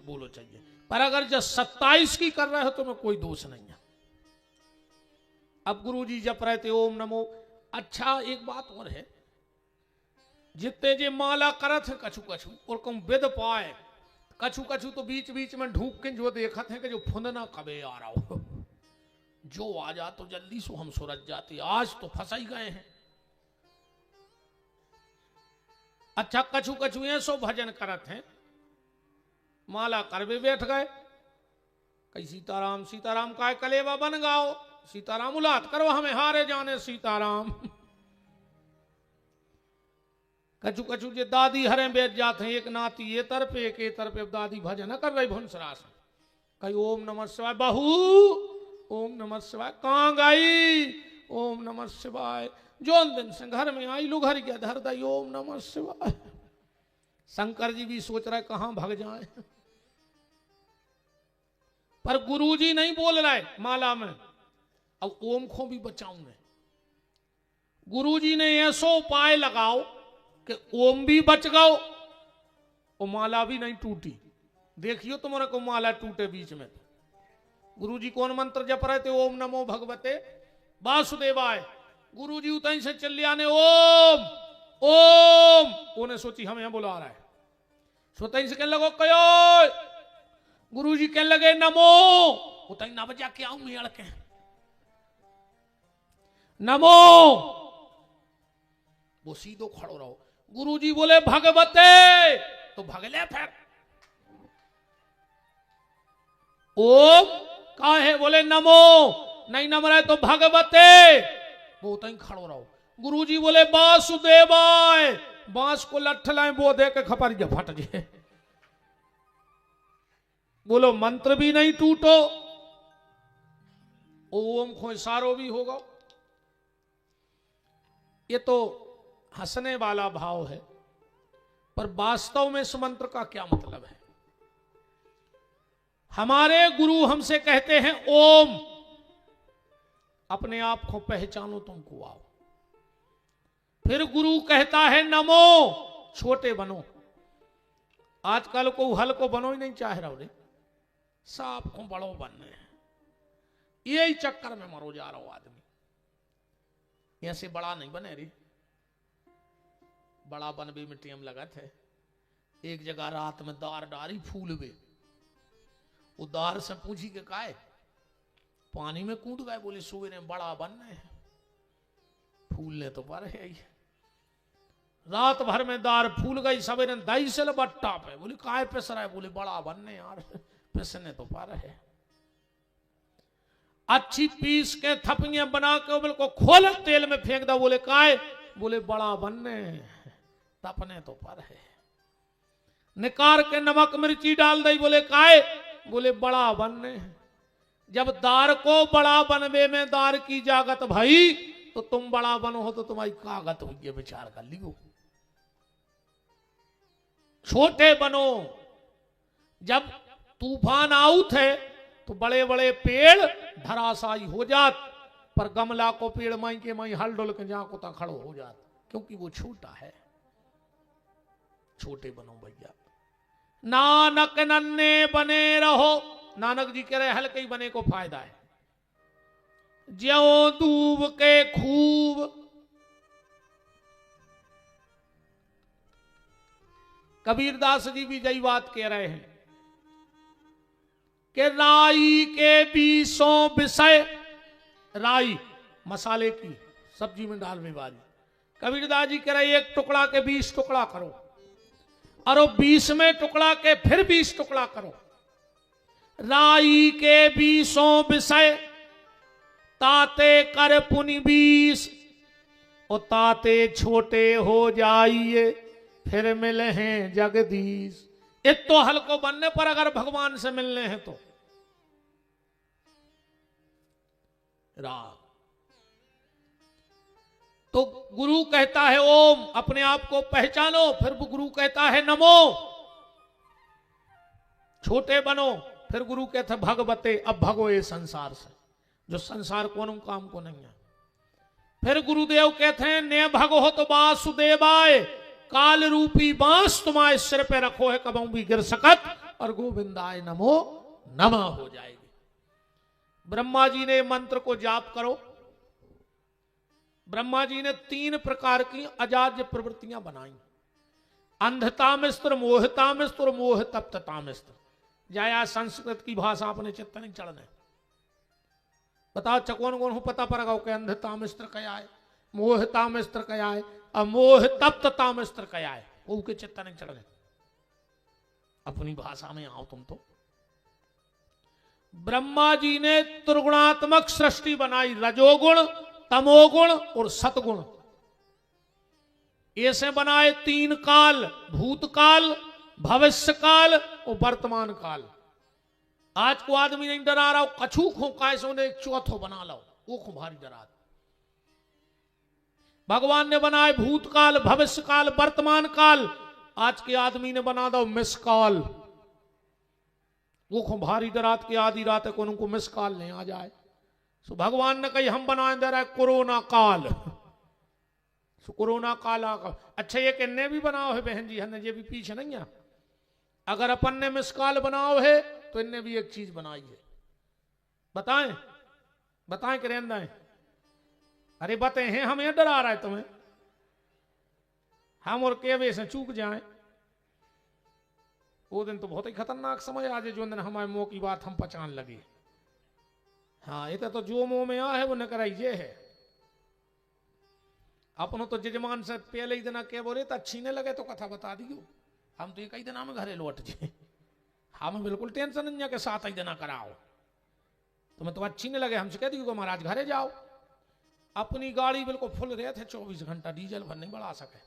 बोलो चाहिए, पर अगर जब 27 की कर रहे हो तो में कोई दोष नहीं है। अब गुरुजी जप रहे थे ओम नमो। अच्छा एक बात और है, जितने जे माला करत है कछु कछु और कम विद पाए, कछु कछु तो बीच बीच में ढूंढ के जो देखत है कि जो फुंदना कबे आ रहा हो, जो आ जा तो जल्दी से हम सुरज जाते, आज तो फंस ही गए हैं। अच्छा कछु कछु ऐसो भजन करत हैं, माला करवे बैठ गए, कई सीताराम सीताराम का कलेवा बन गाओ, सीताराम उलाद करो हमें हारे जाने सीताराम। कछु कछु जे दादी हरे बैठ जाते हैं, एक नाती ये तरफ एक ये तरफ, दादी भजन कर रही भुनसरास, कही ओम नमः शिवाय, बहू ओम नमः शिवाय, कहाँ गई ओम नमः शिवाय, जोन दिन से घर में आई लू घर गया धर दई ओम नमः शिवाय। शंकर जी भी सोच रहे कहां भाग जाए, पर गुरुजी नहीं बोल रहे माला में, अब ओम को भी बचाऊंगे। गुरुजी ने ऐसो उपाय लगाओ कि ओम भी बच गओ और माला भी नहीं टूटी। देखियो तुम्हारे को माला टूटे बीच में। गुरुजी कौन मंत्र जप रहे थे, ओम नमो भगवते वासुदेवाय। गुरुजी उतई से चल आने ओम ओम, उन्हें सोची हमें यहां बुला रहा है, सोतई से कहने लगो कयो, गुरुजी कहने लगे नमो, उतई ना बजा के आऊं मेड़ के नमो, वो सीधो खड़ो रहो। गुरुजी बोले भगवते, तो भगले फिर ओम का है, बोले नमो, नहीं नम रहे तो भगवते, वो तई खड़ो रहो। गुरुजी बोले वासुदेवाय, बांस को लठ लाए वो दे के खपर जा फट जाए, बोलो मंत्र भी नहीं टूटो, ओम को इशारो भी होगा। ये तो हंसने वाला भाव है, पर वास्तव में इस मंत्र का क्या मतलब है। हमारे गुरु हमसे कहते हैं ओम, अपने आप को पहचानो तुमको आओ। फिर गुरु कहता है नमो, छोटे बनो। आजकल को हल को बनो ही नहीं चाह रहा रे, सांप को बड़ो बनने हैं, यही चक्कर में मरो जा रहा हो आदमी। ऐसे बड़ा नहीं बने रे, बड़ा बनबे में टेम लगा थे। एक जगह रात में दार डारी फूल वे, वो दार से पूछी के काहे पानी में कूद गए, बोले सवेरे बड़ा बनने हैं, फूलने तो पर है। रात भर में दार फूल गई, सवेरे दही से बट्टा पे, बोले काहे पिस रहा है, बोले बड़ा बनने यार, पिसने तो पर है। अच्छी पीस के थपियां बना के बिल्कुल खोल तेल में फेंक दो, बोले काहे, बोले बड़ा बनने, तपने तो पर है। निकार के नमक मिर्ची डाल दई, बोले काहे, बोले बड़ा बनने। जब दार को बड़ा बनवे में दार की जागत भाई, तो तुम बड़ा बनो हो तो तुम्हारी कागत हो, ये विचार कर लियो। छोटे बनो, जब तूफान आउत है तो बड़े बड़े पेड़ धराशायी हो जात, पर गमला को पेड़ माई के माई हल डोल के जहां को ता खड़ो हो जात, क्योंकि वो छोटा है। छोटे बनो भैया, नानक नन्हे बने रहो। नानक जी कह रहे हल्के ही बने को फायदा है। ज्यों दूब के खूब, कबीरदास जी भी यही बात कह रहे हैं कि राई के बीसों विषय, राई मसाले की सब्जी में डालने वाली, कबीरदास जी कह रहे एक टुकड़ा के 20 टुकड़ा करो, और 20वें टुकड़ा के फिर 20 टुकड़ा करो। राई के 20 विषय, ताते कर पुनि 20, और ताते छोटे हो जाइए फिर मिले हैं जगदीश। एक तो हल्को बनने पर अगर भगवान से मिलने हैं तो राम, तो गुरु कहता है ओम, अपने आप को पहचानो। फिर गुरु कहता है नमो, छोटे बनो। फिर गुरु कहते भगवते, अब भगो ये संसार से, जो संसार को काम को नहीं है। फिर गुरुदेव कहते हैं ने भगो तो वासुदेवाय, काल रूपी बांस तुम्हारे सिर पे रखो है, कबहू भी गिर सकत और गोविंदाय नमो नमः हो जाएगी। ब्रह्मा जी ने मंत्र को जाप करो। ब्रह्मा जी ने 3 प्रकार की अजाद्य प्रवृत्तियां बनाई, अंधतामिस्त्र, मोहतामिस्त्र और मोह तप्ततामिस्त्र। जाया संस्कृत की भाषा अपने चित्त नहीं चढ़ने। बताओ चकवन कौन हो पता पड़ेगा कि अंधतामिस्त्र क्या है, मोहतामिस्त्र क्या है और मोह तप्ततामिस्त्र क्या है, वो के चित्त नहीं चढ़ने। अपनी भाषा में आओ तुम तो। ब्रह्मा जी ने त्रिगुणात्मक सृष्टि बनाई, रजोगुण, तमोगुण और सतगुण। ऐसे बनाए 3 काल, भूतकाल, भविष्य काल और वर्तमान काल। आज को आदमी नहीं डरा रहा, कछू खो कैसो ने एक चौथो बना लो, वो खो भारी डरा। भगवान ने बनाए भूतकाल, भविष्य काल, वर्तमान काल। आज के आदमी ने बना दो मिस काल, वो खो भारी डरात के आधी रात को उनको मिस काल नहीं आ जाए। सो भगवान ने कही हम बनाए दे रहा है कोरोना काल। सो कोरोना काल आकर अच्छा ये किन्ने भी बनाओ है बहन जी, हमने ये भी पीछे नहीं है। अगर अपन ने मिस काल बनाओ है तो इनने भी एक चीज बनाई है। बताएं बताएं कि रहना है? अरे बते हैं हम ये डरा रहा है तुम्हें, हम और केवे से चूक जाएं। वो दिन तो बहुत ही खतरनाक समय आज है, जो दिन हमारे मुंह की बात हम पहचान लगे। हाँ ये तो जो मुंह में आ है वो न कराइए है। अपनों तो जजमान से पहले ही दिन के बोले तो अच्छी नहीं लगे तो कथा बता दियो, हम तो ये कई दिन में घरे लौट जाए। हमें बिल्कुल टेंशन नहीं के साथ ही दिन कराओ, तुम्हें तो अच्छी नहीं लगे हमसे कह दियो महाराज घरे जाओ। अपनी गाड़ी बिल्कुल फुल रहे थे, 24 घंटा डीजल भर नहीं बढ़ा सके।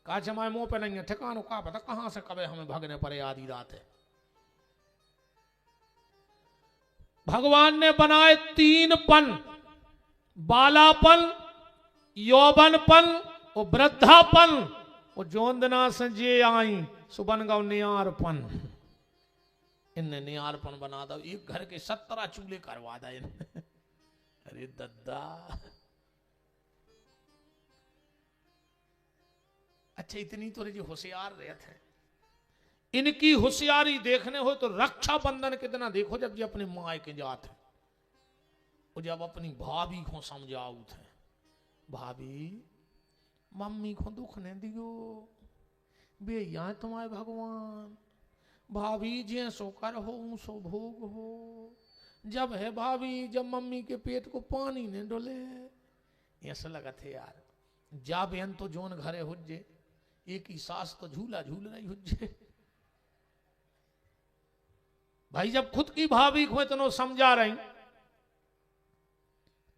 काज हमारे मुंह पे नहीं है ठिकानो, का पता कहां से कबे हमें भागने पड़े आधी रात है। भगवान ने बनाए 3 पन, बालापन, यौवनपन और वृद्धापन। और जोंदना से जे आई सुबन गाँव नियारपन। इनने नियारपन बना दो, एक घर के 17 चूल्हे करवा दे। अरे दद्दा अच्छा इतनी तो जी होशियार रहे थे। इनकी होशियारी देखने हो तो रक्षाबंधन कितना देखो, जब ये अपने माए के जात है और जब अपनी भाभी को समझाऊ थे, भाभी मम्मी को दुख नहीं दियो, बे यहाँ तुम्हारे भगवान, भाभी जे सो कर हो सो भोग हो। जब है भाभी जब मम्मी के पेट को पानी नहीं डोले, ऐसा लगा थे यार जा बहन तो जोन घरे हुज्जे, एक ही सास तो झूला झूल रही हुज्जे। भाई जब खुद की भाभी को इतना समझा रही,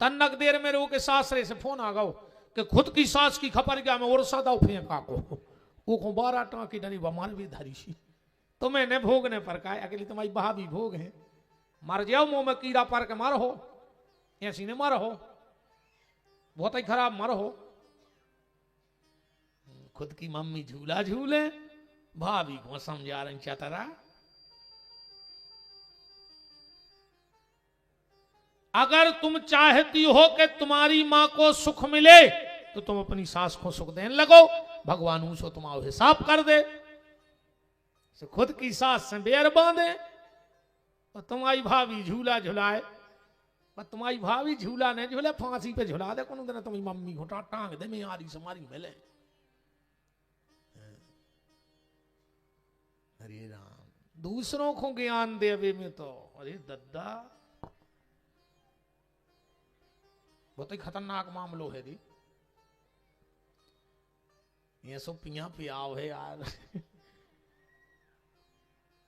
तन्नक देर में रो के सासरे से फोन आ गओ कि खुद की सास की खपर गया मैं और सदा फेंका को वो को 12 टाँकी डरी बमार भी धरी सी तुम्हें ने भोगने पर का अकेली तुम्हारी भाभी भोग है। मर जाओ मुंह में कीड़ा पर के मर हो, ऐसी ने मर हो, बहुत ही खराब मर हो। खुद की मम्मी झूला झूले, भाभी को समझा रही चतरा। अगर तुम चाहती हो कि तुम्हारी मां को सुख मिले तो तुम अपनी सास को सुख देने लगो, भगवान उसको तुम्हारा हिसाब कर दे। तो खुद की सास से बेर बांधे और तुम्हारी भाभी झूला झुलाए, और तुम्हारी भाभी झूला नहीं झूले फांसी पे झुला दे, कौन दिन तुम्हारी मम्मी को टांग दे में आरी समारी मिले। अरे राम, दूसरों को ज्ञान देवे में तो अरे दद्दा बहुत ही खतरनाक मामलो है दी। ये सब पिया पियाव है यार।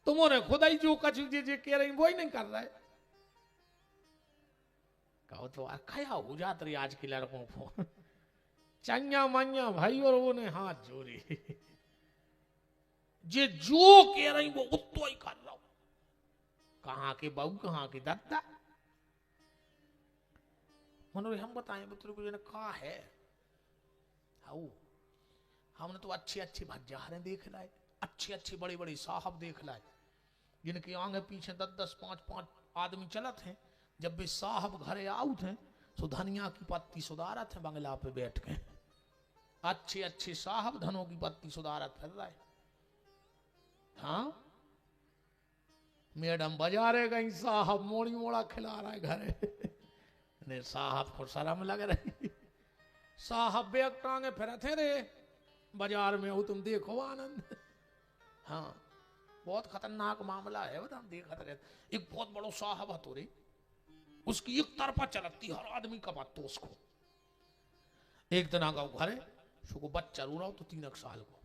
तुमने खुदा ही जो कछ जे कह रही वो ही नहीं कर रहा है। कहो तो खया हो जात रही आज के लड़कों को चंगा मान्या भाई और वो ने हाथ जोड़े, जे जो कह रही वो उत्तो ही कर रहा हूं। कहां के बहू कहां के दत्ता मनोरे हम बताएं पुत्र को कहा है। हाउ हमने तो अच्छी अच्छी भज्जारें देख लाए, अच्छी अच्छी बड़ी बड़ी साहब देख लाए, जिनके आगे पीछे 10-10 5-5 आदमी चलत हैं। जब भी साहब घरे आउट हैं तो धनिया की पत्ती सुधारत है बंगला पे बैठ के। अच्छे अच्छे साहब धनों की पत्ती सुधारत फिर रहे। हाँ मैडम बाजारे गई, साहब मोड़ी मोड़ा खिला रहा है घर ने, साहब को शर्म लग रही। साहब बैग टांगे फिर थे रे बाजार में, हो तुम देखो आनंद। हाँ बहुत खतरनाक मामला है, बता देखते रहते। एक बहुत बड़ो साहब हतो रे, उसकी एक तरफा चलती हर आदमी का बात तो उसको। एक दिन आगा घरे सुको बच्चा रो रहा हो तो 3 साल को,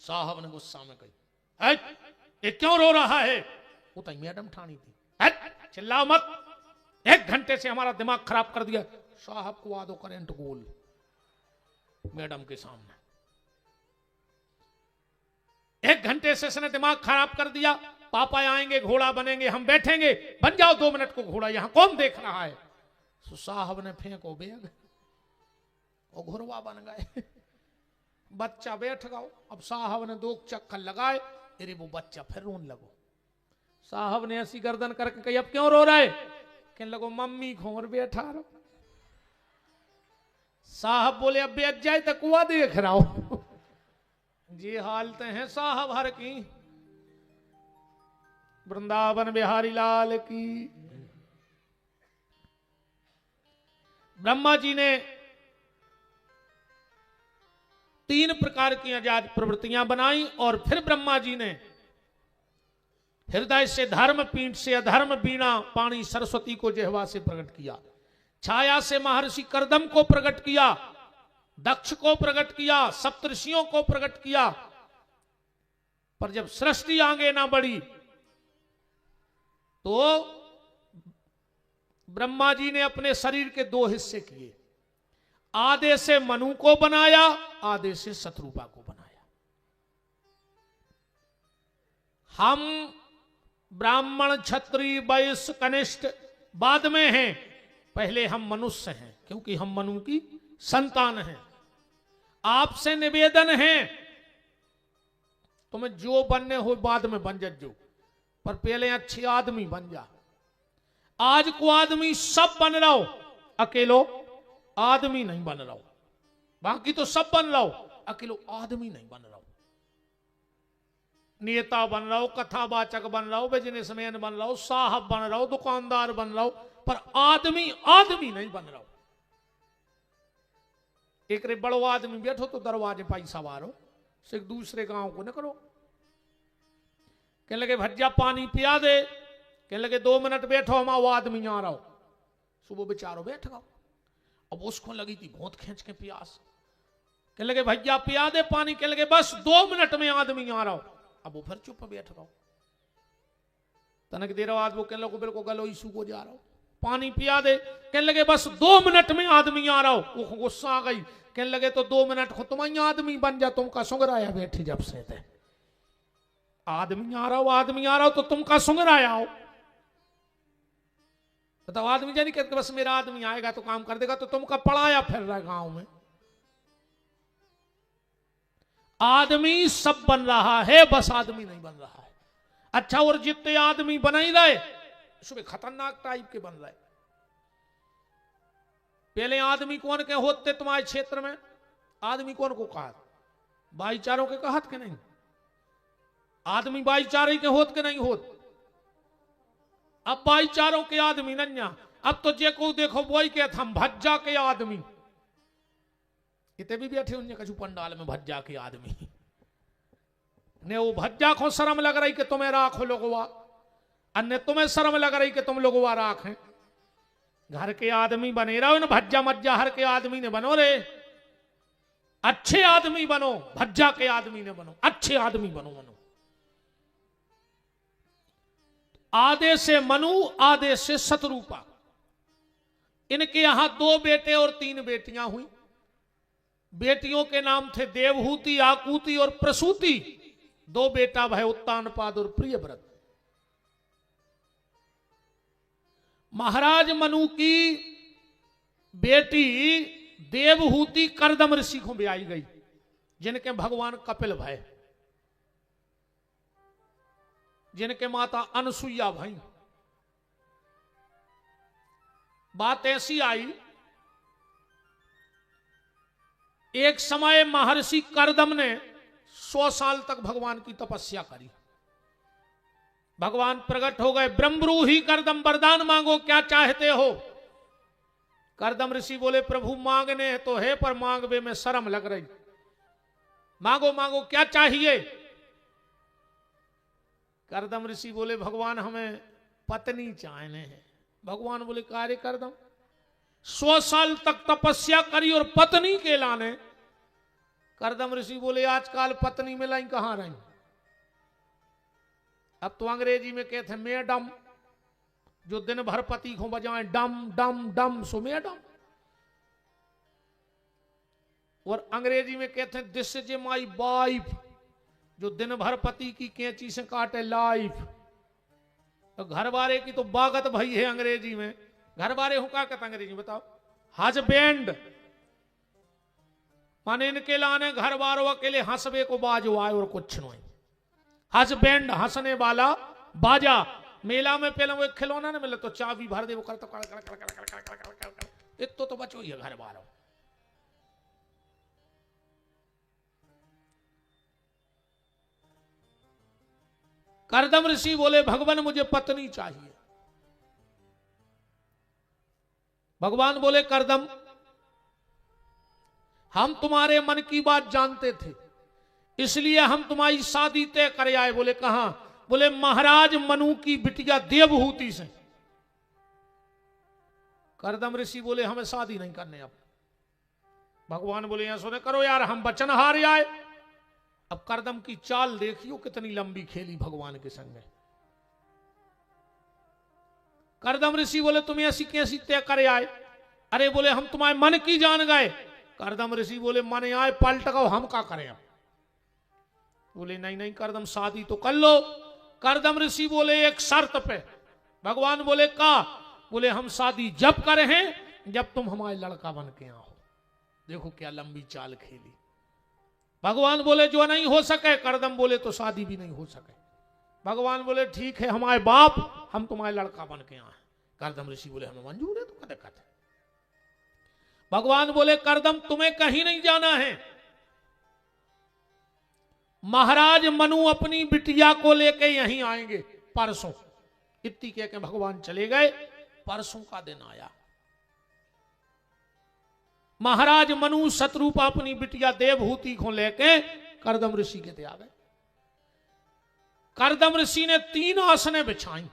साहब ने गुस्सा में कही, ये क्यों रो रहा है? वो तो मैडम ठानी थी, चिल्लाओ मत, 1 घंटे से हमारा दिमाग खराब कर दिया। साहब को आदो करंट गोल मैडम के सामने, 1 घंटे से इसने दिमाग खराब कर दिया। पापा आएंगे, घोड़ा बनेंगे, हम बैठेंगे, बन जाओ 2 मिनट को घोड़ा, यहां कौन देख रहा है? तो साहब ने फेंको बैग, वो घुरवा बन गए। बच्चा बैठ गया। अब साहब ने 2 चक्कर लगाए, अरे वो बच्चा फिर रोने लगो। साहब ने ऐसी गर्दन करके कही, अब क्यों रो रहा है? कहने लगो मम्मी घोर बैठा रहो। साहब बोले, अब बैठ जाए तो कुआ देख रहा हो। जी हालते हैं साहब हर की। वृंदावन बिहारी लाल की। ब्रह्मा जी ने 3 प्रकार की आजाद प्रवृत्तियां बनाई, और फिर ब्रह्मा जी ने हृदय से धर्म, पीठ से अधर्म, बीणा पाणी सरस्वती को जिह्वा से प्रकट किया, छाया से महर्षि करदम को प्रकट किया, दक्ष को प्रकट किया, सप्तऋषियों को प्रकट किया। पर जब सृष्टि आगे ना बढ़ी तो ब्रह्मा जी ने अपने शरीर के 2 हिस्से किए, आधे से मनु को बनाया, आधे से शत्रुपा को बनाया। हम ब्राह्मण, क्षत्रिय, वैश्य, कनिष्ठ बाद में हैं, पहले हम मनुष्य हैं, क्योंकि हम मनु की संतान हैं। आपसे निवेदन है, तुम्हें जो बनने हो बाद में बन जो, पर पहले अच्छे आदमी बन जा। आज को आदमी सब बन रहा हो, अकेलो आदमी नहीं बन रहा हो। बाकी तो सब बन रहा हो, अकेलो आदमी नहीं बन रहा हो। नेता बन रहा हो, कथावाचक बन रहा हो, बिजनेसमैन बन रहा हो, साहब बन रहा हो, दुकानदार बन रहा हो, पर आदमी नहीं बन रहा हो। एक रे बड़ो आदमी बैठो तो दरवाजे पाई सवारो, से दूसरे गांव को न करो। कहने लगे भज्जा पानी पिया दे, कहने लगे 2 मिनट बैठो, हम वो आदमी आ रहा हो। सुबह बेचारो बैठ गया, अब उसको लगी थी बहुत खींच के प्यास, कहने लगे भैया पिया दे पानी, कहने लगे बस 2 मिनट में आदमी आ रहा हो। अब वो फिर चुप बैठ गया। तनक देर बाद वो कहने लगे बिल्कुल गलो ईसू को जा रहा हो, पानी पिया दे, कहने लगे बस 2 मिनट में आदमी आ रहा हो। वो गुस्सा आ गई, कहने लगे तो 2 मिनट को तुम आदमी बन जा, तुमका सुंगराया बैठी जब से थे। आदमी आ रहा हो तो तुमका सुंगराया हो। तो आदमी जानी कहते बस मेरा आदमी आएगा तो काम कर देगा, तो तुमका पढ़ाया फिर रहा है गांव में। आदमी सब बन रहा है, बस आदमी नहीं बन रहा है। अच्छा, और जितने आदमी बना ही रहे उसमें खतरनाक टाइप के बन रहे। पहले आदमी कौन के होते तुम्हारे क्षेत्र में? आदमी कौन को कहा? भाईचारों के कहत के नहीं? आदमी भाईचारे के होत के नहीं होत? अब भाईचारों के आदमी नन्या, अब तो जे को देखो वही कहते हम भज्जा के आदमी। इतने भी बैठे उन्हें कछु पंडाल में भज्जा के आदमी ने, वो भज्जा को शर्म लग रही कि तुम्हें राखो लोगवा, अन्य तुम्हें शर्म लग रही कि तुम लोगवा राखें। घर के आदमी बने रहो ना, भज्जा मज्जा हर के आदमी ने बनो रे। अच्छे आदमी बनो, भज्जा के आदमी ने बनो, अच्छे आदमी बनो। आधे से मनु, आधे से शत्रुपा। इनके यहां 2 बेटे और 3 बेटियां हुई। बेटियों के नाम थे देवहूति, आकुति और प्रसूति। 2 बेटा भय उत्तानपाद और प्रियव्रत। महाराज मनु की बेटी देवहूति करदम ऋषि को ब्याई गई, जिनके भगवान कपिल भय, जिनके माता अनसुईया भाई। बात ऐसी आई, एक समय महर्षि करदम ने 100 साल तक भगवान की तपस्या करी। भगवान प्रकट हो गए। ब्रह्मरूही करदम वरदान मांगो, क्या चाहते हो? करदम ऋषि बोले प्रभु मांगने तो है, पर मांगवे में शर्म लग रही। मांगो मांगो, क्या चाहिए? करदम ऋषि बोले भगवान हमें पत्नी चाहने हैं। भगवान बोले कार्य करदम, 100 साल तक तपस्या करी और पत्नी के लाने। करदम ऋषि बोले आजकल पत्नी में लाई कहां रही? अब तो अंग्रेजी में कहते हैं मैडम, जो दिन भर पति को बजाएं डम डम डम, सो मैडम। और अंग्रेजी में कहते हैं दिस इज माई वाइफ, जो दिन भर पति की कैंची से काटे लाइफ। तो घर वाले की तो बागत भई है अंग्रेजी में। घर वाले हो क्या कहते अंग्रेजी में बताओ? हस्बैंड। माने इनके लाने घर वालों के लिए हंसबे को बाजो आए और कुछ नहीं। हस्बैंड हंसने वाला बाजा। मेला में पहले वो एक खिलौना ना मिले तो चाबी भर दे, वो करता कर कर कर कर कर कर कर कर कर, एक तो बचो ये घर वालों। करदम ऋषि बोले भगवान मुझे पत्नी चाहिए। भगवान बोले करदम हम तुम्हारे मन की बात जानते थे, इसलिए हम तुम्हारी शादी तय कर आए। बोले कहां? बोले महाराज मनु की बिटिया देवहूति से। करदम ऋषि बोले हमें शादी नहीं करने। अब भगवान बोले यहां सुने करो यार, हम वचन हार आए। अब करदम की चाल देखियो कितनी लंबी खेली भगवान के संग में। करदम ऋषि बोले तुम्हें ऐसी कैसी तय करे आए? अरे बोले हम तुम्हारे मन की जान गए। करदम ऋषि बोले मन आए पलट गो, हम क्या करें अब? बोले नहीं नहीं करदम शादी तो कर लो। करदम ऋषि बोले एक शर्त पे। भगवान बोले का? बोले हम शादी जब करें हैं जब तुम हमारे लड़का बन के आओ। देखो क्या लंबी चाल खेली। भगवान बोले जो नहीं हो सके। करदम बोले तो शादी भी नहीं हो सके। भगवान बोले ठीक है हमारे बाप, हम तुम्हारे लड़का बन के आए। करदम ऋषि बोले हमें मंजूर है। तो कदे कदे भगवान बोले करदम तुम्हें कहीं नहीं जाना है। महाराज मनु अपनी बिटिया को लेके यहीं आएंगे परसों। इतनी कह के भगवान चले गए। परसों का दिन आया। महाराज मनु शत्रुपा अपनी बिटिया देवहूति को लेके करदम ऋषि के ते आ गए। करदम ऋषि ने 3 आसने बिछाई।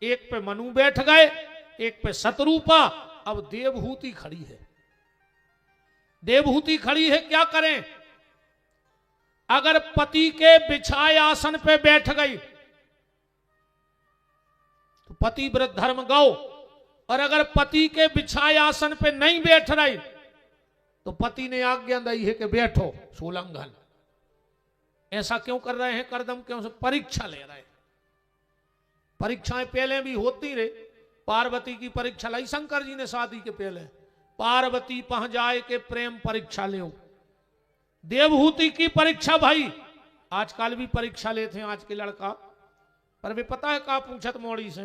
एक पे मनु बैठ गए, एक पे शत्रुपा, अब देवहूति खड़ी है। देवहूति खड़ी है, क्या करें? अगर पति के बिछाए आसन पे बैठ गई तो पति व्रत धर्म गौ, और अगर पति के बिछाए आसन पे नहीं बैठ रही तो पति ने आज्ञा दी है कि बैठो, सोलंघन। ऐसा क्यों कर रहे हैं करदम? क्यों से परीक्षा ले रहे हैं। परीक्षाएं पहले भी होती रहे। पार्वती की परीक्षा लाई शंकर जी ने शादी के पहले। पार्वती पह जाए के प्रेम परीक्षा ले। देवहूति की परीक्षा भाई आजकल भी परीक्षा लेते हैं आज के लड़का। पर वे पता है का पूछत मोड़ी से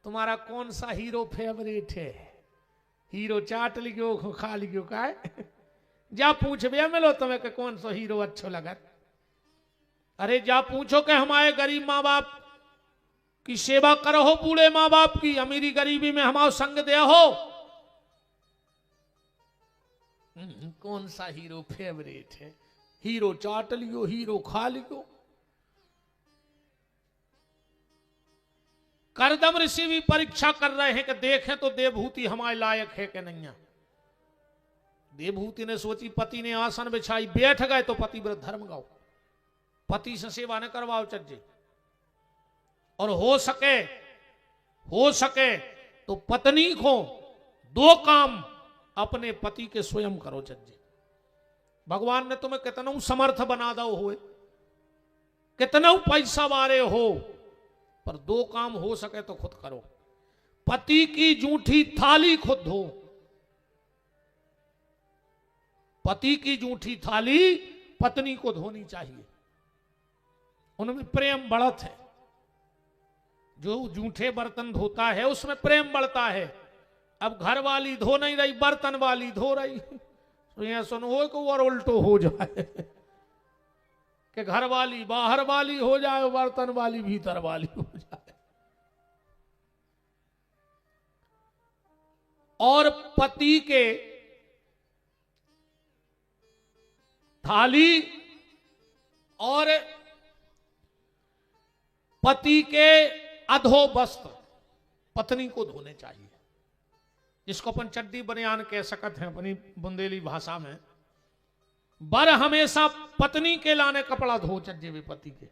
तुम्हारा कौन सा हीरो फेवरेट है? हीरो चाट लिखो खा लिखो का है? जा पूछ भैया मिलो तुम्हें के कौन सा हीरो अच्छा लगा। अरे जा पूछो कि हमारे गरीब माँ बाप की सेवा करो हो, बूढ़े माँ बाप की, अमीरी गरीबी में हमारा संग दे हो। कौन सा हीरो फेवरेट है? हीरो चाट लियो, हीरो खा लियो। करदम ऋषि भी परीक्षा कर रहे हैं कि देखें तो देवहूति हमारे लायक है कि नहीं है। देवहूति ने सोची, पति ने आसन बिछाई, बैठ गए तो पति व्रत धर्म गाओ, पति से सेवा न करवाओ चज्जे। और हो सके तो पत्नी को 2 काम अपने पति के स्वयं करो चज्जे। भगवान ने तुम्हें कितना समर्थ बना दो हो, कितना पैसा वाले हो, पर 2 काम हो सके तो खुद करो। पति की जूठी थाली खुद धो। पति की जूठी थाली पत्नी को धोनी चाहिए। उनमें प्रेम बढ़त है। जो जूठे बर्तन धोता है उसमें प्रेम बढ़ता है। अब घर वाली धो नहीं रही, बर्तन वाली धो रही, तो यहां सुनो को और उल्टो हो जाए कि घर वाली बाहर वाली हो जाए, बर्तन वाली भीतर वाली हो जाए। और पति के थाली और पति के अधो वस्त्र पत्नी को धोने चाहिए, जिसको अपन चड्डी बनियान कह सकते हैं अपनी बुंदेली भाषा में। बर हमेशा पत्नी के लाने कपड़ा धो चज्जे भी पति के।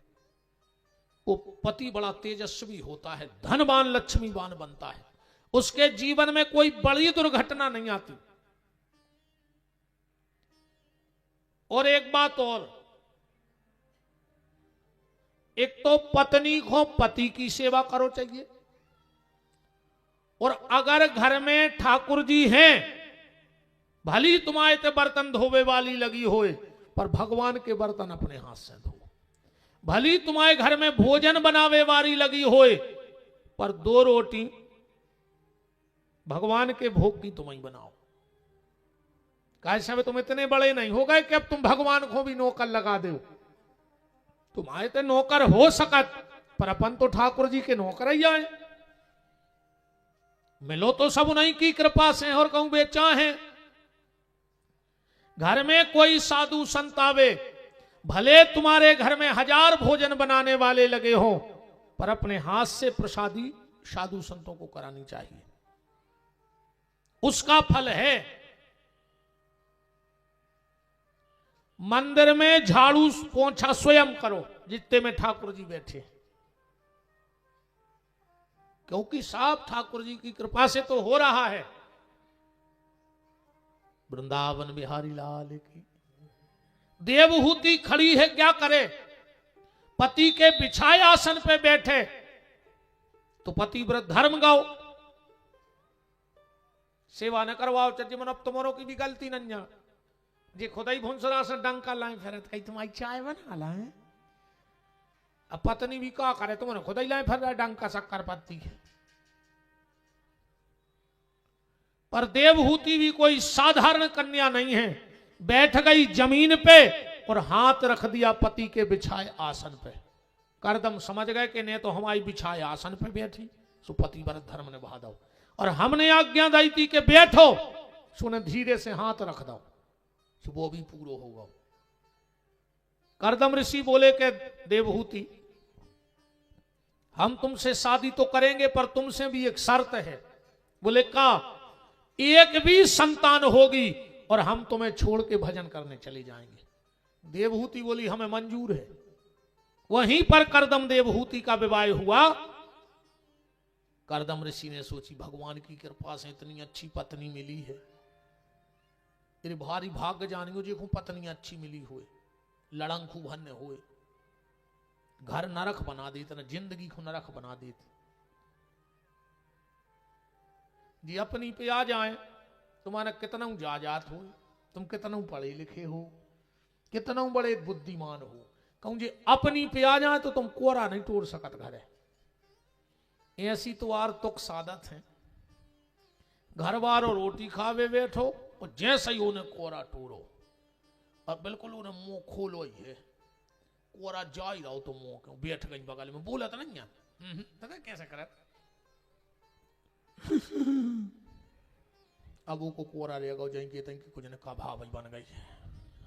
वो पति बड़ा तेजस्वी होता है, धनवान लक्ष्मीवान बनता है, उसके जीवन में कोई बड़ी दुर्घटना नहीं आती। और एक बात और, एक तो पत्नी को पति की सेवा करो चाहिए, और अगर घर में ठाकुर जी हैं, भली तुम्हारे ते बर्तन धोवे वाली लगी होए, पर भगवान के बर्तन अपने हाथ से धो। भली तुम्हारे घर में भोजन बनावे वाली लगी होए, पर 2 रोटी भगवान के भोग की तुम ही बनाओ। कैसे तुम इतने बड़े नहीं हो गए कि अब तुम भगवान को भी नौकर लगा दो। तुम्हारे तो नौकर हो सकत, पर अपन तो ठाकुर जी के नौकर ही आए। मिलो तो सब उन्हीं की कृपा से और कहूं बेचा है। घर में कोई साधु संत आवे, भले तुम्हारे घर में 1000 भोजन बनाने वाले लगे हो, पर अपने हाथ से प्रसादी साधु संतों को करानी चाहिए। उसका फल है मंदिर में झाड़ू पोंछा स्वयं करो, जितने में ठाकुर जी बैठे, क्योंकि साहब ठाकुर जी की कृपा से तो हो रहा है। वृंदावन बिहारी लाल की देवहूति खड़ी है, क्या करे? पति के बिछाए आसन पे बैठे तो पतिव्रत धर्म गाओ, सेवा न करवाओ चज्जे मन। अब तुम्हारों की भी गलती नहीं, जे खुदा ही भुंसरा से डंका लाए फिर कहीं तुम्हारी चाय बना लाए। अब पत्नी भी क्या करे, तुमने खुदा ही लाए फिर डंका शक्कर पत्ती। पर देवहूति भी कोई साधारण कन्या नहीं है, बैठ गई जमीन पे और हाथ रख दिया पति के बिछाए आसन पे। करदम समझ गए कि ने तो हमारी बिछाए आसन पे बैठी, सो पतिव्रत धर्म ने बहा दो। और हमने आज्ञा दी थी कि बैठो, सुने धीरे से हाथ रख दो, सो वो भी पूरा होगा। करदम ऋषि बोले कि देवहूति, हम तुमसे शादी तो करेंगे, पर तुमसे भी एक शर्त है। बोले का? एक भी संतान होगी और हम तुम्हें छोड़ के भजन करने चले जाएंगे। देवहूति बोली हमें मंजूर है। वहीं पर करदम देवहूति का विवाह हुआ। करदम ऋषि ने सोची भगवान की कृपा से इतनी अच्छी पत्नी मिली है, तेरे भारी भाग्य जानियो देखो पत्नी अच्छी मिली हुए, लड़ंग खूब हन्य हुए, घर नरक बना देते ना, जिंदगी को नरक बना देते। जी अपनी पे आ जाए, तुम्हारा कितना जाजात हो, तुम कितना पढ़े लिखे हो, कितना बड़े बुद्धिमान हो, कहूं जी अपनी पे आ जाए तो तुम कोरा नहीं तोड़ सकत घर है। ऐसी तो आर तुक सादत है, घर वारो रोटी खावे बैठो और जैसे ही उन्हें कोरा टूरो, और बिल्कुल उन्हें मुंह खोलो ही है, कोरा जा ही रहो तो मुंह क्यों बैठ गई बगल में, बोला तो नहीं है पता कैसे करे। अब वो को कोरा रहेगा जाएंगे तंगी कुछ ने का भाव बन गई।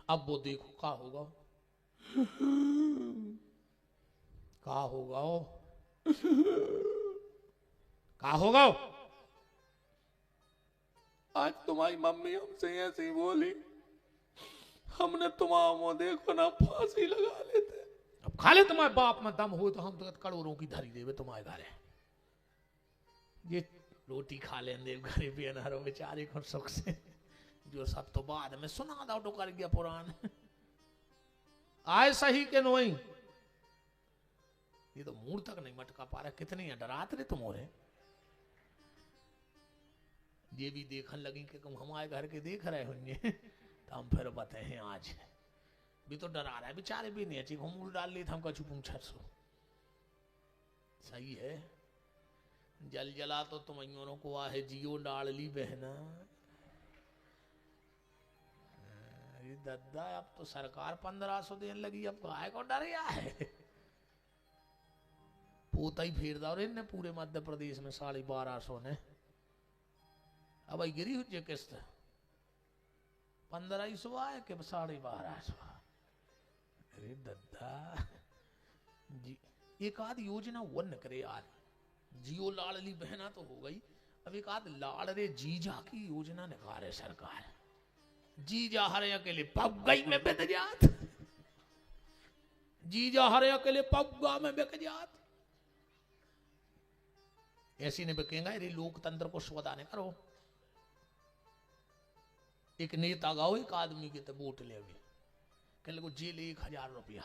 अब वो देखो का होगा, का होगा, का होगा। आज तुम्हारी मम्मी हमसे ऐसे ही बोली, हमने तुम्हारा देखो ना फांसी लगा लेते। अब खा ले तुम्हारे बाप में दम हो तो हम तो करोड़ों की धरी देवे तुम्हारे घर है। ये रोटी खा लेंगे गरीबी अनारो बेचारे को सुख से, जो सब तो बाद में सुना दो तो कर गया पुराण। आए सही के नोई, ये तो मुंह तक नहीं मटका पा रहा, कितने डराते रे तुम। ये भी देखने लगी कि तुम हमारे घर के देख रहे होंगे तो हम फिर बताए हैं आज भी तो डरा रहा है बेचारे भी नहीं अच्छी घूम डाल ली था हमका छुपुम छरसो। सही है, जल जला तो तुम अयों को आहे जियो डाल ली बहना, दादा अब तो सरकार 1500 देने लगी, अब काहे को डर गया है। पोता ही फेर दा इन्हें पूरे मध्य प्रदेश में 1250 ने। अब भाई गिरी हुई किस्त 1500 आए कि 1250। अरे दादा जी एक आध योजना वन करे यार। जियो लाडली बहना तो हो गई, अब एक आध लाड़ रे जीजा की योजना निकाले सरकार। जीजा हरे अकेले पग में बिक जात, जीजा हरे अकेले पग्गा में बिक जात। ऐसी ने बिकेगा। अरे लोकतंत्र को स्वदाने करो। एक नेता गाओ एक आदमी के तो वोट ले अभी कह लगो जेल 1000 रुपया।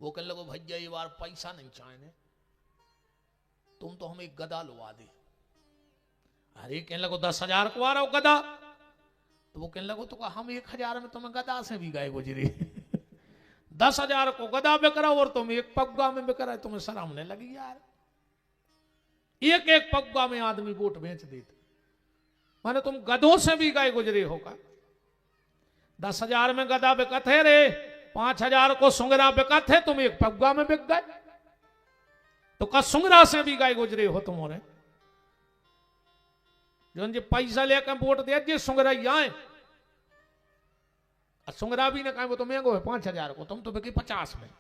वो कह लगो भैया ये बार पैसा नहीं चाहिए, तुम तो हमें गदा लुआ दे। अरे कहने लगो 10,000 को आ रहा हो गदा, तो वो कहने लगो तो हम 1000 में तुम्हें गदा से भी गए गुजरे। 10,000 को गदा बिक रहा और तुम एक पग्गा में बिक रहा है, तुम्हें शर्म नहीं लगी यार। एक एक पग्गा में आदमी वोट बेच देते, माने तुम गधों से भी गए गुजरे होगा। 10,000 में गदा बिकत है रे, 5,000 को सुंगरा बिकत है, तुम एक पग्गा में बिक गए। तो का सुंगरा से भी गए गुजरे हो तुम्हारे जो पैसा लेकर वोट दे जे सुंगरा आए। सुंगरा भी ने कहा वो तो महंगो है 5,000 को, तुम तो बिकी 50 में।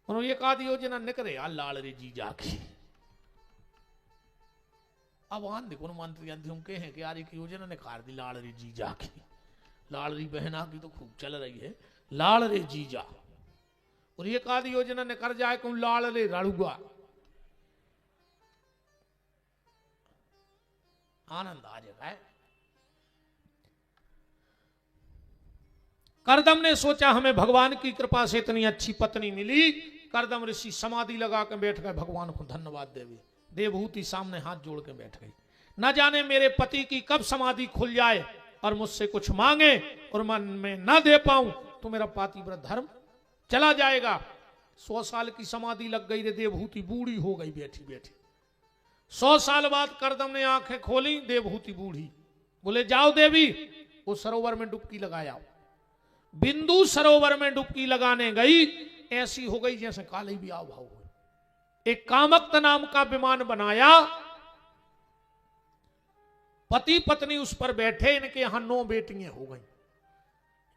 उन्होंने एक आधी योजना निकले यार लाल रे जीजा की। अब आन देखो मंत्री अंतिम के हैं कि यार एक योजना निकाल दी लाल रे जीजा की। लाल री बहना की तो खूब चल रही है लाल रे जीजा, और एक आधी योजना निकल जाए कि लाल रे रड़ुआ। आनंद आ जाएगा। करदम ने सोचा हमें भगवान की कृपा से इतनी अच्छी पत्नी मिली। करदम ऋषि समाधि लगा के बैठ गए, भगवान को धन्यवाद देवी। देवहूति सामने हाथ जोड़ के बैठ गई। न जाने मेरे पति की कब समाधि खुल जाए और मुझसे कुछ मांगे और मन में न दे पाऊं तो मेरा पातिव्रत धर्म चला जाएगा। 100 साल की समाधि लग गई रे, देवहूति बूढ़ी हो गई बैठी बैठी। 100 साल बाद करदम ने आंखें खोली, देवहूति बूढ़ी। बोले जाओ देवी, वो सरोवर में डुबकी लगाया। बिंदु सरोवर में डुबकी लगाने गई, ऐसी हो गई जैसे काले भी भाव हो। एक कामक्त नाम का विमान बनाया, पति पत्नी उस पर बैठे। इनके यहां 9 बेटियां हो गई।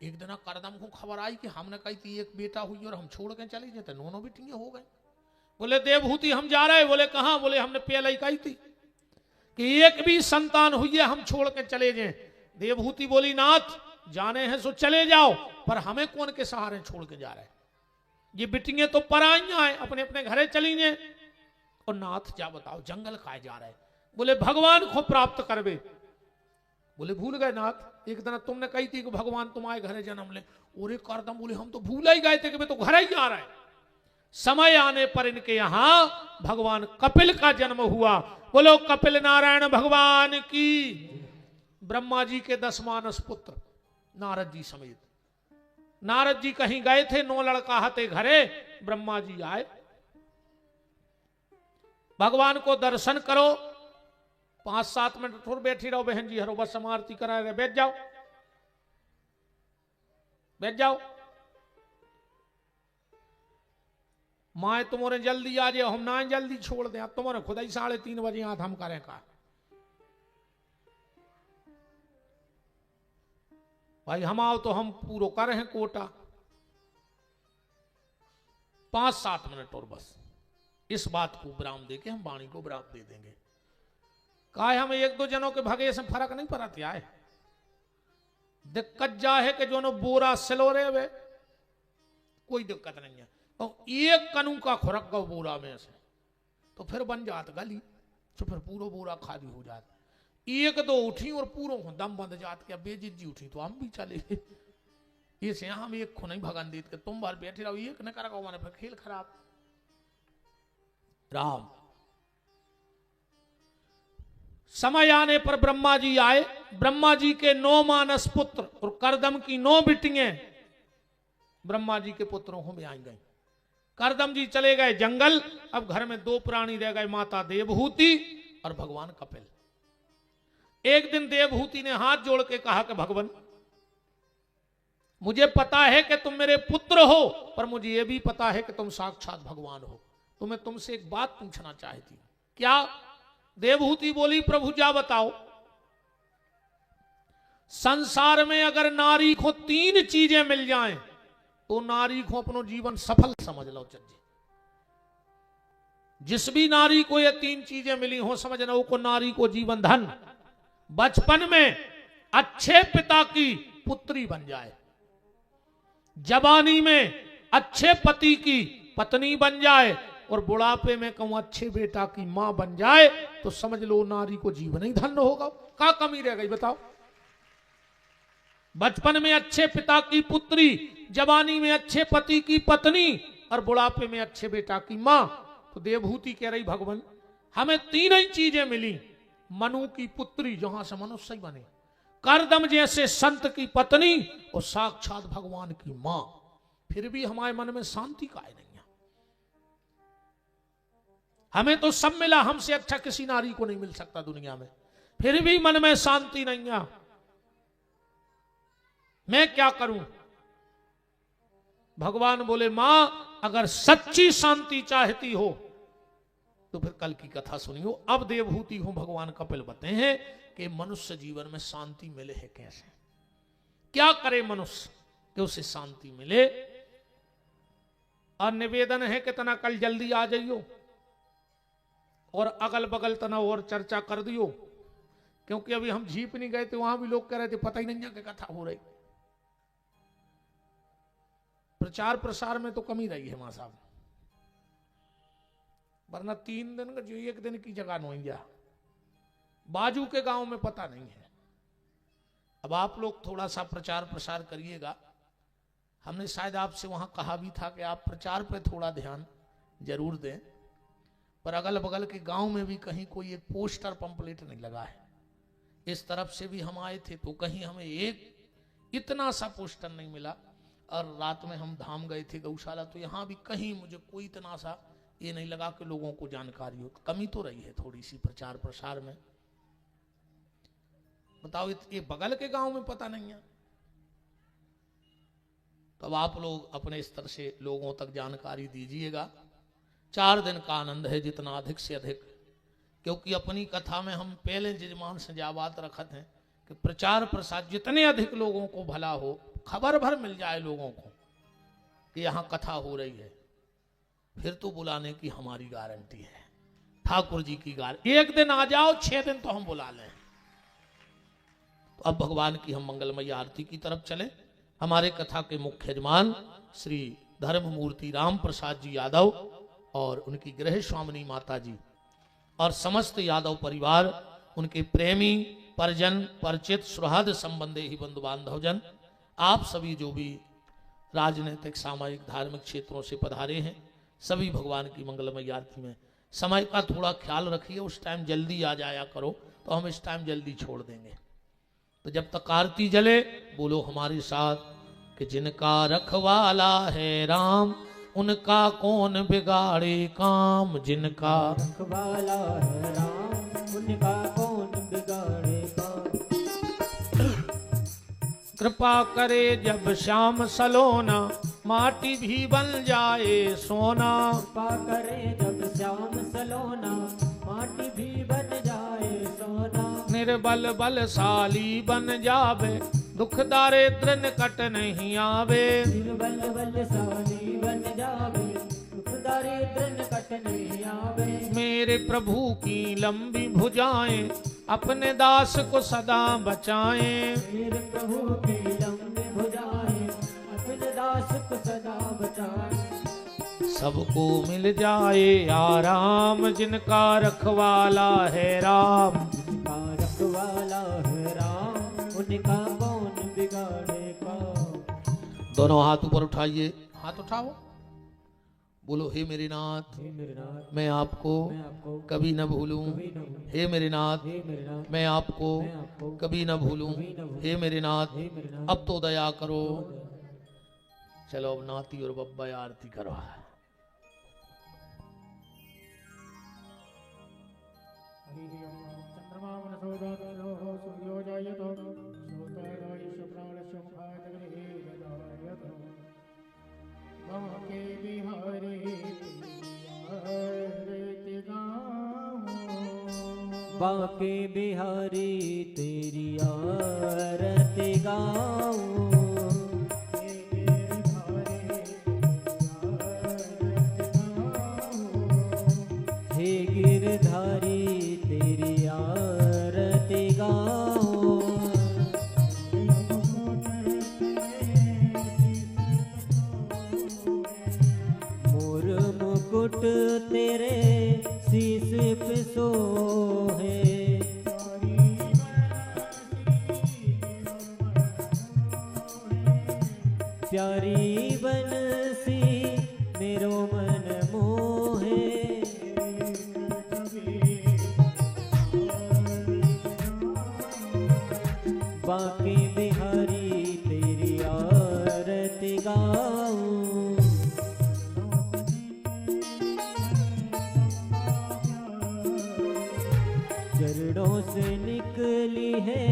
एक दिन करदम को खबर आई कि हमने कही थी एक बेटा हुई और हम छोड़ के चले जाते, 9 बेटियां हो गई। बोले देवहूति हम जा रहे। बोले कहां? बोले हमने पहले ही कही थी कि एक भी संतान हुई है हम छोड़ के चले जाएं। देवहूति बोली नाथ जाने हैं सो चले जाओ, पर हमें कौन के सहारे छोड़ के जा रहे हैं? ये बिटियां तो पराइयां हैं, अपने अपने घरे चली जाए। और नाथ जा बताओ जंगल खाए जा रहे हैं। बोले भगवान को प्राप्त करवे। बोले भूल गए नाथ, एक दिन तुमने कही थी कि भगवान तुम्हारे घरे जन्म ले। और एक करदम बोले हम तो भूल ही गए थे कि मैं तो घर ही आ रहा है। समय आने पर इनके यहां भगवान कपिल का जन्म हुआ। बोलो कपिल नारायण भगवान की। ब्रह्मा जी के 10 मानस पुत्र नारद जी समेत। नारद जी कहीं गए थे, 9 लड़का हते घरे। ब्रह्मा जी आए, भगवान को दर्शन करो। 5-7 मिनट थोड़ा बैठी रहो बहन जी, हरो बस समारती करा रहे, बैठ जाओ बैठ जाओ। माए तुम्हारे जल्दी आ जाओ, हम ना जल्दी छोड़ दें। अब तुम्हारे खुद ही 3:30 बजे हाथ हम करें का। भाई हम आओ तो हम पूरा कर रहे हैं कोटा। 5-7 मिनट और बस। इस बात को विराम देके हम वाणी को विराम दे देंगे। कहा हम 1-2 जनों के भगे से फर्क नहीं पड़ा क्या है? दिक्कत जा है कि जो नो बोरा सिलो रहे वे, कोई दिक्कत नहीं है। तो एक कनू का खुरक गो बोरा में से तो फिर बन जात गली, तो फिर पूरा बोरा खाली हो जाता। 1-2 उठी और पूरों को दम बंद जात। क्या बेजित जी उठी तो हम भी चले। इसे हम एक को नहीं भगन देते, तुम बार बैठे रहो, एक न करा मैंने फिर खेल खराब। राम समय आने पर ब्रह्मा जी आए। ब्रह्मा जी के 9 मानस पुत्र और करदम की 9 बिटियां ब्रह्मा जी के पुत्रों को ब्याई गई। करदम जी चले गए जंगल। अब घर में 2 प्राणी रह गए, माता देवहूति और भगवान कपिल। एक दिन देवहूति ने हाथ जोड़ के कहा कि भगवान, मुझे पता है कि तुम मेरे पुत्र हो, पर मुझे यह भी पता है कि तुम साक्षात भगवान हो। तो मैं तुमसे एक बात पूछना चाहती हूं। क्या? देवहूति बोली, प्रभु जा बताओ। संसार में अगर नारी को 3 चीजें मिल जाएं तो नारी को अपनो जीवन सफल समझ लो। चज्जे जिस भी नारी को ये 3 चीजें मिली हो, समझना वो को नारी को जीवन धन, बचपन में अच्छे पिता की पुत्री बन जाए, जवानी में अच्छे पति की पत्नी बन जाए, और बुढ़ापे में कहूं अच्छे बेटा की मां बन जाए, तो समझ लो नारी को जीवन ही धन्य होगा। क्या कमी रह गई बताओ? बचपन में अच्छे पिता की पुत्री, जवानी में अच्छे पति की पत्नी, और बुढ़ापे में अच्छे बेटा की मां। तो देवहूति कह रही, भगवान हमें 3 ही चीजें मिली। मनु की पुत्री, जहां से मनुष्य बने, करदम जैसे संत की पत्नी, और साक्षात भगवान की मां। फिर भी हमारे मन में शांति का नहीं है। हमें तो सब मिला, हमसे अच्छा किसी नारी को नहीं मिल सकता दुनिया में, फिर भी मन में शांति नहीं है। मैं क्या करूं? भगवान बोले, मां अगर सच्ची शांति चाहती हो तो फिर कल की कथा सुनियो। अब देवहूति हूं भगवान कपिल बताते हैं कि मनुष्य जीवन में शांति मिले है कैसे, क्या करे मनुष्य कि उसे शांति मिले। और निवेदन है कि तना कल जल्दी आ जाइयो, और अगल बगल तना और चर्चा कर दियो, क्योंकि अभी हम झीप नहीं गए थे, वहां भी लोग कह रहे थे पता ही नहीं है कि कथा हो रही। प्रचार प्रसार में तो कमी रही है मां साहब, वरना 3 दिन का जो 1 दिन की जगह नहीं गया। बाजू के गांव में पता नहीं है। अब आप लोग थोड़ा सा प्रचार प्रसार करिएगा। हमने शायद आपसे वहां कहा भी था कि आप प्रचार पे थोड़ा ध्यान जरूर दें, पर अगल बगल के गांव में भी कहीं कोई एक पोस्टर पंपलेट नहीं लगा है। इस तरफ से भी हम आए थे तो कहीं हमें एक इतना सा पोस्टर नहीं मिला, और रात में हम धाम गए थे गौशाला, तो यहाँ भी कहीं मुझे कोई इतना सा ये नहीं लगा कि लोगों को जानकारी हो। कमी तो रही है थोड़ी सी प्रचार प्रसार में। बताओ, ये बगल के गांव में पता नहीं है। तो अब आप लोग अपने स्तर से लोगों तक जानकारी दीजिएगा। 4 दिन का आनंद है, जितना अधिक से अधिक, क्योंकि अपनी कथा में हम पहले जजमान से जा बात रखते हैं कि प्रचार प्रसार जितने अधिक लोगों को भला हो, खबर भर मिल जाए लोगों को कि यहां कथा हो रही है, फिर तो बुलाने की हमारी गारंटी है, ठाकुर जी की गारंटी। 1 दिन आ जाओ, 6 दिन तो हम बुला लें। तो अब भगवान की हम मंगलमयी आरती की तरफ चले। हमारे कथा के मुख्य यजमान श्री धर्ममूर्ति राम प्रसाद जी यादव और उनकी गृह स्वामिनी माता जी और समस्त यादव परिवार, उनके प्रेमी परिजन, परिचित, सुहृद संबंधी ही बंधु बांधवजन, आप सभी जो भी राजनीतिक, सामाजिक, धार्मिक क्षेत्रों से पधारे हैं, सभी भगवान की मंगलमयी आरती में। समय का थोड़ा ख्याल रखिए, उस टाइम जल्दी आ जाया करो, तो हम इस टाइम जल्दी छोड़ देंगे। तो जब तक आरती जले बोलो हमारे साथ कि जिनका रखवाला है राम, उनका कौन बिगाड़े काम। जिनका रखवाला है राम, उनका कौन बिगाड़े काम। कृपा करे जब श्याम सलोना, माटी भी बन जाए सोना। कृपा करे जब श्याम सलोना, माटी भी बन जाए सोना। निर्बल बलशाली बन जावे, दुख दारिद्र निकट नहीं आवे। निर्बल बलशाली बन जावे, दुख दारिद्र निकट नहीं आवे। मेरे प्रभु की लंबी भुजाएं, अपने दास को सदा बचाएं। मेरे प्रभु की लंबी भुजाएं, अपने दास को सदा बचाएं। सबको मिल जाए आराम, जिनका रखवाला है राम। जिनका रखवाला है राम, उनका कौन बिगाड़े काम। दोनों हाथ ऊपर उठाइए, हाथ उठाओ, बोलो हे मेरे नाथ, हे मेरे नाथ, मैं आपको मैं आपको कभी न भूलूं। कभी न भूलूं। हे मेरे नाथ, हे मेरे नाथ, मैं आपको मैं आपको कभी न भूलूं। कभी न भूलूं। हे मेरे नाथ, हे मेरे नाथ, अब तो दया करो। चलो अब नाती और बब्बा आरती करो। हरि ओम चंद्रमा सूर्यो जायतो श्रोतारायश्च प्राणस्य मुखादग्निः ददायतो बांके बिहारी तेरी बांके बिहारी तेरी आरती गाऊं हे गिरधारी तेरी आरती गाऊं मोर मुकुट तेरे शीश पे सोहे प्यारी बनसी मेरो मन मोहे बांके बिहारी तेरी आरती गाऊं चरणों से निकली है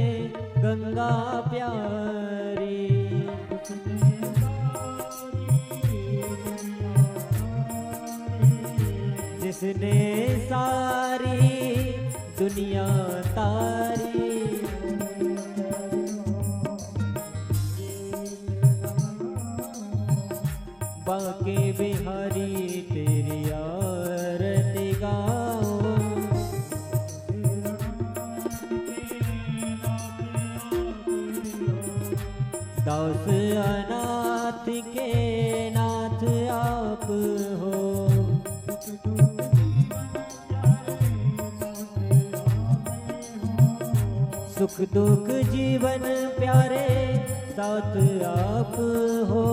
गंगा प्यारी जिसने सारी दुनिया तारी बांके बिहारी तेरी आरती गाऊं दास अनाथ के नाथ आप हो सुख दुख जीवन प्यारे साथ आप हो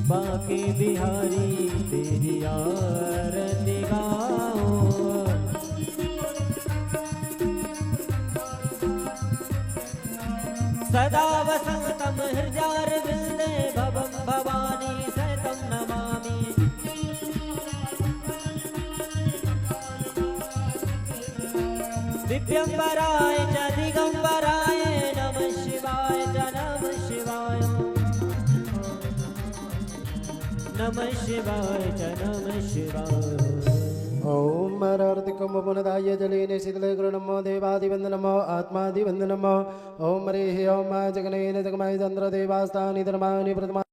बांके बिहारी तेरी आरती गाऊं सदा वसंतम हृदयारविंदे भवं भवानी सहितं नमामि दिव्यंबराय च दिगंबराय नमः शिवाय च नमः शिवाय नमः शिवाय च नमः शिवाय ओम मरार्तिकुम्भपुनदाय जलेन शीतले नमो देवादिवन्दनमो आत्मादिवन्दनमो ओम हरिः ओम जगनेन जगमाय चन्द्रदेवास्तानि धर्माणि प्रथमा